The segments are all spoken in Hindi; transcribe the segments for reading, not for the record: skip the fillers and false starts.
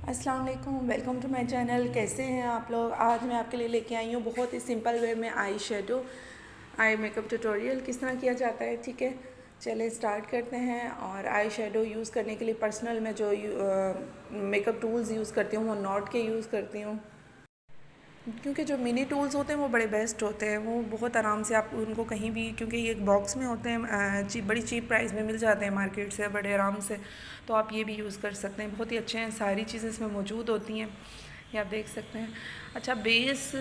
अस्सलाम वालेकुम, वेलकम टू माय चैनल। कैसे हैं आप लोग? आज मैं आपके लिए लेके आई हूँ बहुत ही सिंपल वे में eye shadow eye makeup tutorial किस तरह किया जाता है। ठीक है, चले स्टार्ट करते हैं। और आई शेडो यूज़ करने के लिए पर्सनल मैं जो मेकअप टूल्स यूज़ करती हूँ वो नॉट के यूज़ करती हूँ, क्योंकि जो मिनी टूल्स होते हैं वो बड़े बेस्ट होते हैं। वो बहुत आराम से आप उनको कहीं भी, क्योंकि ये एक बॉक्स में होते हैं, बड़ी चीप प्राइस में मिल जाते हैं मार्केट से बड़े आराम से, तो आप ये भी यूज़ कर सकते हैं। बहुत ही अच्छे हैं, सारी चीज़ें इसमें मौजूद होती हैं, ये आप देख सकते हैं। अच्छा, बेस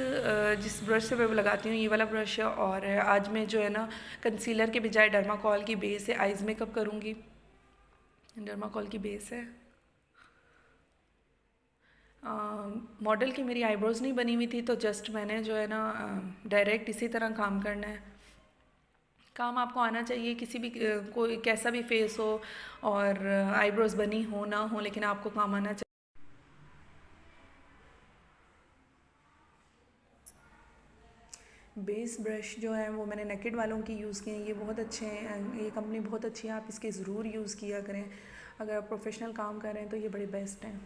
जिस ब्रश से मैं लगाती हूँ ये वाला ब्रश है। और आज मैं जो है ना कंसीलर के बजाय डर्माकोल की बेस से आइज़ मेकअप करूँगी। डर्माकोल की बेस है। मॉडल की मेरी आईब्रोज़ नहीं बनी हुई थी, तो जस्ट मैंने जो है ना डायरेक्ट इसी तरह काम करना है। काम आपको आना चाहिए, किसी भी कोई कैसा भी फेस हो और आईब्रोज़ बनी हो ना हो, लेकिन आपको काम आना चाहिए। बेस ब्रश जो है वो मैंने नेकेड वालों की यूज़ किए हैं, ये बहुत अच्छे हैं, ये कंपनी बहुत अच्छी है, आप इसके ज़रूर यूज़ किया करें। अगर आप प्रोफेशनल काम कर रहे हैं तो ये बड़े बेस्ट हैं।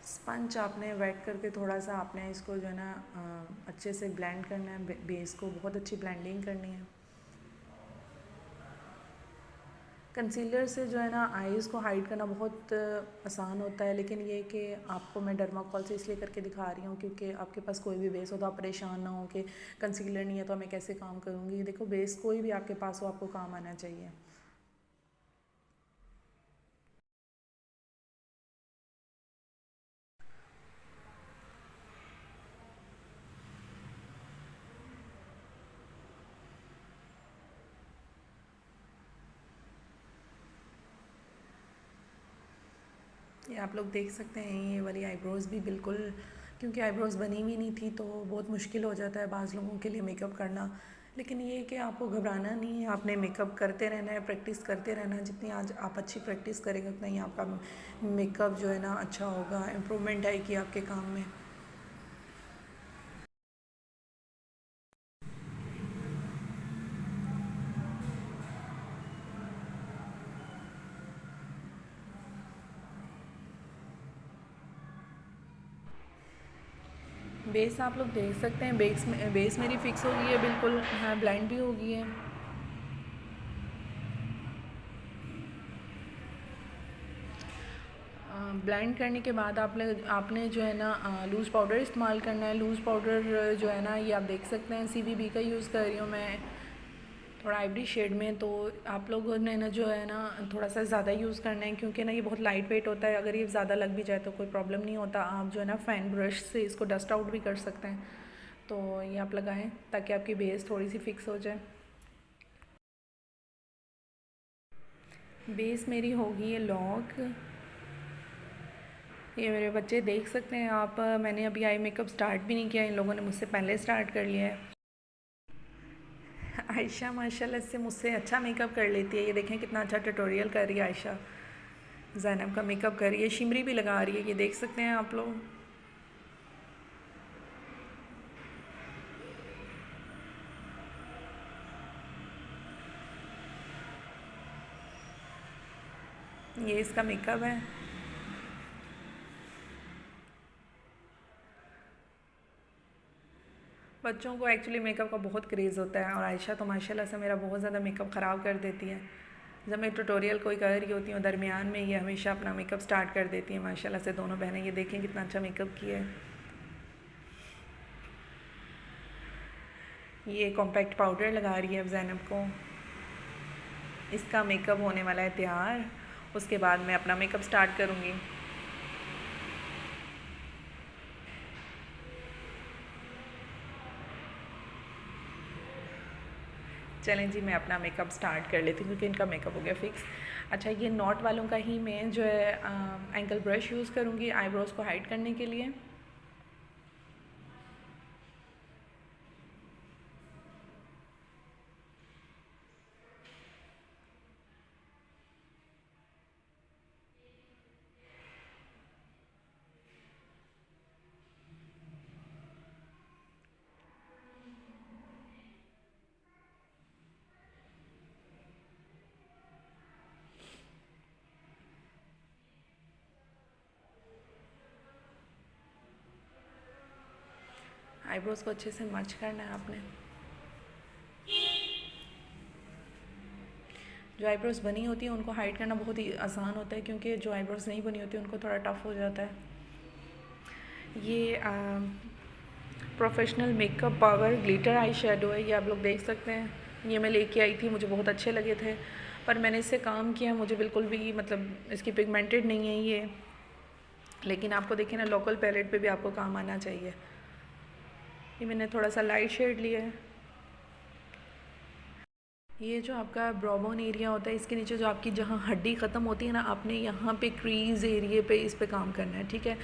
स्पंज आपने वेट करके थोड़ा सा आपने इसको जो है ना अच्छे से ब्लेंड करना है, बेस को बहुत अच्छी ब्लेंडिंग करनी है। कंसीलर से जो है ना आईज़ को हाइड करना बहुत आसान होता है, लेकिन ये कि आपको मैं डर्माकोल से इसलिए करके दिखा रही हूँ क्योंकि आपके पास कोई भी बेस हो तो आप परेशान ना हो कि कंसीलर नहीं है तो मैं कैसे काम करूँगी। देखो, बेस कोई भी आपके पास हो, आपको काम आना चाहिए। ये आप लोग देख सकते हैं, ये वाली आईब्रोज़ भी बिल्कुल, क्योंकि आईब्रोज़ बनी हुई नहीं थी तो बहुत मुश्किल हो जाता है बाज़ लोगों के लिए मेकअप करना। लेकिन ये कि आपको घबराना नहीं है, आपने मेकअप करते रहना है, प्रैक्टिस करते रहना है। जितनी आज आप अच्छी प्रैक्टिस करेंगे उतना ही आपका मेकअप जो है ना अच्छा होगा, इम्प्रूवमेंट आएगी आपके काम में। बेस आप लोग देख सकते हैं, बेस मेरी फ़िक्स हो गई है बिल्कुल, हाँ ब्लाइंड भी हो गई है। ब्लेंड करने के बाद आपने जो है ना लूज़ पाउडर इस्तेमाल करना है। लूज़ पाउडर जो है ना ये आप देख सकते हैं, CVB का यूज़ कर रही हूँ मैं, थोड़ा आइवरी शेड में। तो आप लोगों ने ना जो है ना थोड़ा सा ज़्यादा यूज़ करना है, क्योंकि ना ये बहुत लाइट वेट होता है। अगर ये ज़्यादा लग भी जाए तो कोई प्रॉब्लम नहीं होता, आप जो है ना फ़ैन ब्रश से इसको डस्ट आउट भी कर सकते हैं। तो ये आप लगाएं ताकि आपकी बेस थोड़ी सी फिक्स हो जाए। बेस मेरी होगी ये लॉक, ये मेरे बच्चे देख सकते हैं आप। मैंने अभी आई मेकअप स्टार्ट भी नहीं किया, इन लोगों ने मुझसे पहले स्टार्ट कर लिया है। आयशा माशाल्लाह से मुझसे अच्छा मेकअप कर लेती है, ये देखें कितना अच्छा ट्यूटोरियल कर रही है आयशा। ज़ैनब का मेकअप कर रही है, शिमरी भी लगा रही है, ये देख सकते हैं आप लोग। ये इसका मेकअप है। बच्चों को एक्चुअली मेकअप का बहुत क्रेज़ होता है, और आयशा तो माशाल्लाह से मेरा बहुत ज़्यादा मेकअप ख़राब कर देती है। जब मैं ट्यूटोरियल कोई कर रही होती हूँ दरमियान में, ये हमेशा अपना मेकअप स्टार्ट कर देती है माशाल्लाह से दोनों बहनें। ये देखें कितना अच्छा मेकअप किया है। ये कॉम्पैक्ट पाउडर लगा रही है अब ज़ैनब को। इसका मेकअप होने वाला है तैयार, उसके बाद मैं अपना मेकअप स्टार्ट करूँगी। चलें जी, मैं अपना मेकअप स्टार्ट कर लेती हूँ क्योंकि इनका मेकअप हो गया फिक्स। अच्छा, ये नॉट वालों का ही मैं जो है एंकल ब्रश यूज़ करूँगी आईब्रोज़ को हाइड करने के लिए। आईब्रोज़ को अच्छे से मर्ज करना है आपने। जो आईब्रोज़ बनी होती हैं उनको हाइड करना बहुत ही आसान होता है, क्योंकि जो आईब्रोज़ नहीं बनी होती उनको थोड़ा टफ हो जाता है। ये professional makeup power glitter eye shadow है, ये आप लोग देख सकते हैं। ये मैं लेके आई थी, मुझे बहुत अच्छे लगे थे, पर मैंने इससे काम किया, मुझे बिल्कुल भी मतलब इसकी पिगमेंटेड नहीं है ये, लेकिन आपको देखिए ना लोकल पैलेट पे भी आपको काम आना चाहिए। ये मैंने थोड़ा सा लाइट शेड लिया है। ये जो आपका ब्रोबोन एरिया होता है, इसके नीचे जो आपकी जहाँ हड्डी ख़त्म होती है ना, आपने यहाँ पे क्रीज़ एरिए पे इस पे काम करना है, ठीक है।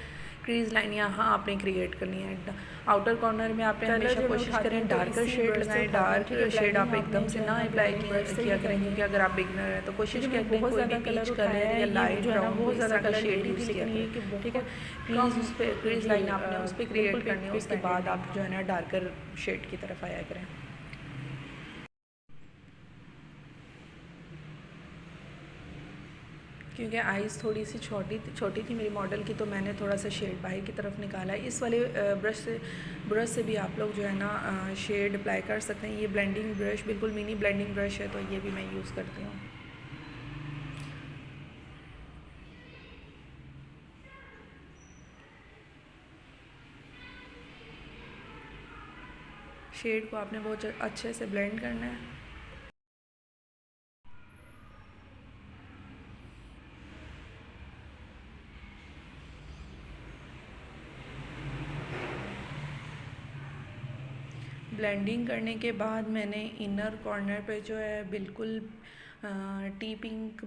क्रीज़ लाइन यहाँ आपने क्रिएट करनी है। आउटर कॉर्नर में आपने हमेशा कोशिश करें डार्कर शेड लगाएं। डार्क शेड आप एकदम से ना अप्लाई किया करें, क्योंकि अगर आप बिगनर हैं तो कोशिश किया करें कोई भी पीच कलर या लाइट ब्राउन बहुत ज़्यादा कलर शेड यूज़ किया करें, ठीक है। क्रीज़ उस पर क्रीज़ लाइन आपने उस पर क्रिएट करनी है, उसके बाद आप जो है ना डार्कर शेड की तरफ आया करें। क्योंकि आइज़ थोड़ी सी छोटी थी मेरी मॉडल की, तो मैंने थोड़ा सा शेड बाहर की तरफ निकाला है। इस वाले ब्रश से भी आप लोग जो है ना शेड अप्लाई कर सकते हैं। ये ब्लेंडिंग ब्रश बिल्कुल मिनी ब्लेंडिंग ब्रश है, तो ये भी मैं यूज़ करती हूँ। शेड को आपने बहुत अच्छे से ब्लेंड करना है। ब्लेंडिंग करने के बाद मैंने इनर कॉर्नर पे जो है बिल्कुल टी पिंक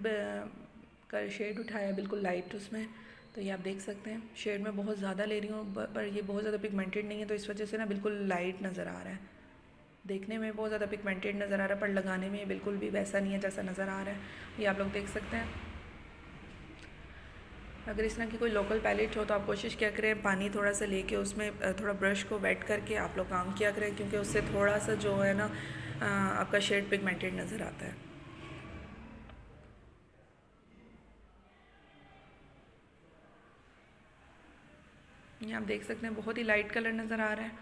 का शेड उठाया, बिल्कुल लाइट उसमें। तो ये आप देख सकते हैं, शेड में बहुत ज़्यादा ले रही हूँ, पर ये बहुत ज़्यादा पिगमेंटेड नहीं है, तो इस वजह से ना बिल्कुल लाइट नज़र आ रहा है। देखने में बहुत ज़्यादा पिगमेंटेड नज़र आ रहा है, पर लगाने में बिल्कुल भी वैसा नहीं है जैसा नज़र आ रहा है। ये आप लोग देख सकते हैं। अगर इस तरह की कोई लोकल पैलेट हो तो आप कोशिश क्या करें, पानी थोड़ा सा लेके उसमें थोड़ा ब्रश को वेट करके आप लोग काम किया करें, क्योंकि उससे थोड़ा सा जो है ना आपका शेड पिगमेंटेड नज़र आता है। ये आप देख सकते हैं बहुत ही लाइट कलर नज़र आ रहा है।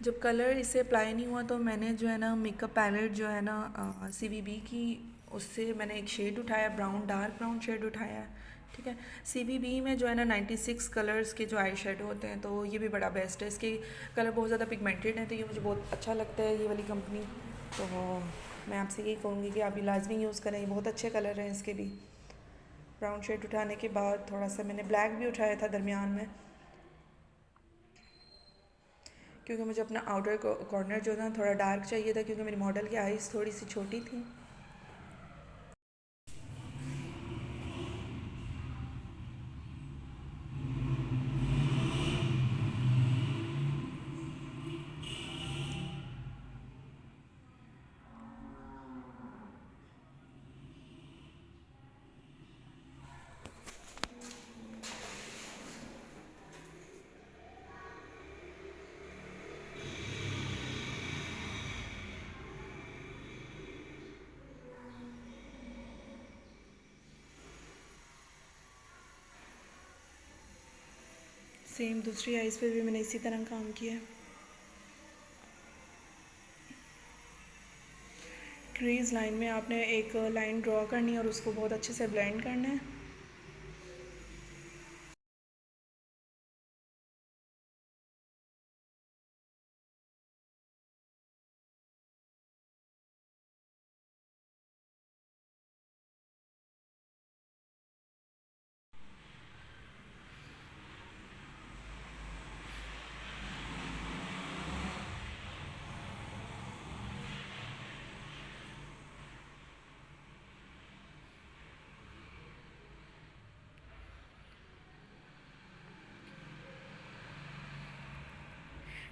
जब कलर इसे अप्लाई नहीं हुआ तो मैंने जो है ना मेकअप पैलेट जो है ना CVB की, उससे मैंने एक शेड उठाया, ब्राउन डार्क ब्राउन शेड उठाया है, ठीक है। CVB में जो है ना 96 कलर्स के जो आई शेडो होते हैं, तो ये भी बड़ा बेस्ट है। इसके कलर बहुत ज़्यादा पिगमेंटेड है, तो ये मुझे बहुत अच्छा लगता है ये वाली कंपनी। तो मैं आपसे यही कहूँगी कि आप ये लाजमी यूज़ करें, ये बहुत अच्छे कलर हैं इसके भी। ब्राउन शेड उठाने के बाद थोड़ा सा मैंने ब्लैक भी उठाया था दरमियान में, क्योंकि मुझे अपना आउटर कॉर्नर जो था थोड़ा डार्क चाहिए था, क्योंकि मेरी मॉडल की आइज़ थोड़ी सी छोटी थी। सेम दूसरी आइज़ पे भी मैंने इसी तरह काम किया है। क्रीज लाइन में आपने एक लाइन ड्रॉ करनी है और उसको बहुत अच्छे से ब्लेंड करना है।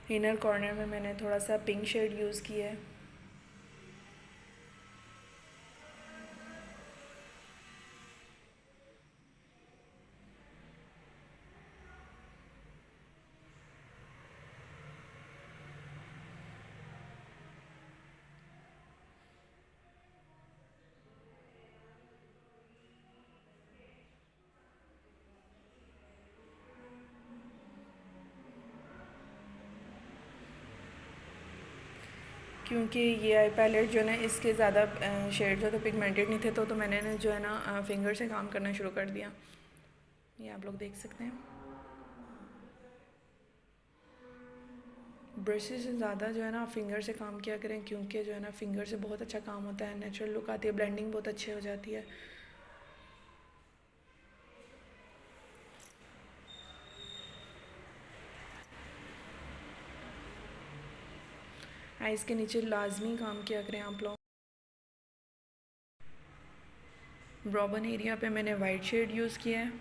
इनर कॉर्नर में मैंने थोड़ा सा पिंक शेड यूज़ किया है। क्योंकि ये आई पैलेट जो है ना इसके ज़्यादा शेड जो थे पिगमेंटेड नहीं थे, तो मैंने ना जो है ना फिंगर से काम करना शुरू कर दिया। ये आप लोग देख सकते हैं। ब्रशेस से ज़्यादा जो है ना आप फिंगर से काम किया करें, क्योंकि जो है ना फिंगर से बहुत अच्छा काम होता है, नेचुरल लुक आती है, ब्लेंडिंग बहुत अच्छी हो जाती है। आइज़ के नीचे लाजमी काम किया करें आप लोग। ब्रॉबन एरिया पे मैंने वाइट शेड यूज़ किया है।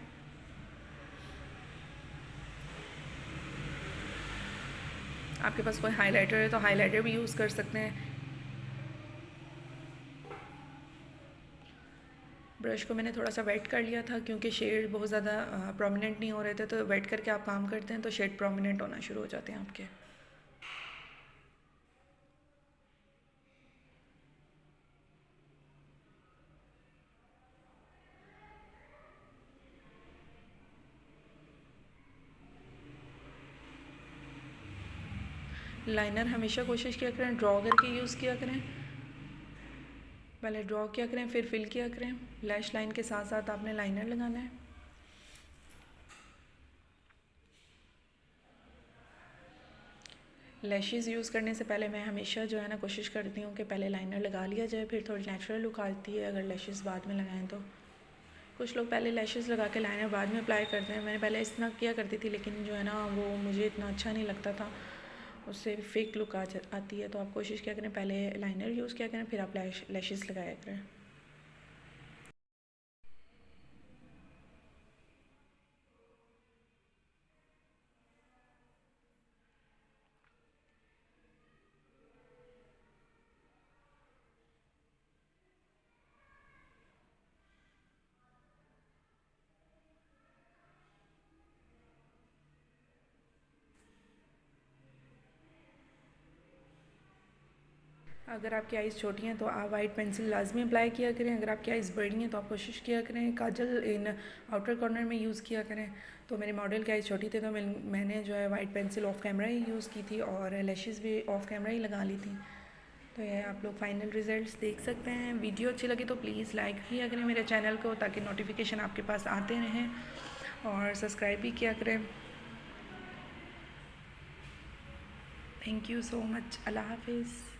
आपके पास कोई हाइलाइटर है तो हाइलाइटर भी यूज़ कर सकते हैं। ब्रश को मैंने थोड़ा सा वेट कर लिया था, क्योंकि शेड बहुत ज़्यादा प्रोमिनेंट नहीं हो रहे थे, तो वेट करके आप काम करते हैं तो शेड प्रोमिनेंट होना शुरू हो जाते हैं आपके। लाइनर हमेशा कोशिश किया करें ड्रॉ करके यूज़ किया करें। पहले ड्रॉ किया करें फिर फिल किया करें। लैश लाइन के साथ साथ आपने लाइनर लगाना है। लैशेज़ यूज़ करने से पहले मैं हमेशा जो है ना कोशिश करती हूँ कि पहले लाइनर लगा लिया जाए, फिर थोड़ी नेचुरल लुक आती है अगर लैशेज़ बाद में लगाएं तो। कुछ लोग पहले लैशेज़ लगा के लाइनर बाद में अप्लाई करते हैं। मैंने पहले इस तरह किया करती थी, लेकिन जो है ना वो मुझे इतना अच्छा नहीं लगता था, उससे फेक लुक आती है। तो आप कोशिश क्या करें पहले लाइनर यूज़ किया करें, फिर आप लैशेज़ लगाया करें। अगर आपकी आइज़ छोटी हैं तो आप वाइट पेंसिल लाजमी अप्लाई किया करें। अगर आपकी आइज़ बड़ी हैं तो आप कोशिश किया करें काजल इन आउटर कॉर्नर में यूज़ किया करें। तो मेरे मॉडल की आइज़ छोटी थी तो मैंने जो है white pencil of camera he use की थी और लैशेज़ भी ऑफ कैमरा ही लगा ली थी। तो ये आप लोग फाइनल रिज़ल्ट्स देख सकते हैं। वीडियो अच्छी लगी तो प्लीज़ लाइक किया करें मेरे चैनल को, ताकि नोटिफिकेशन आपके पास आते रहें, और सब्सक्राइब भी किया करें। Thank you so much. अल्लाह हाफिज़।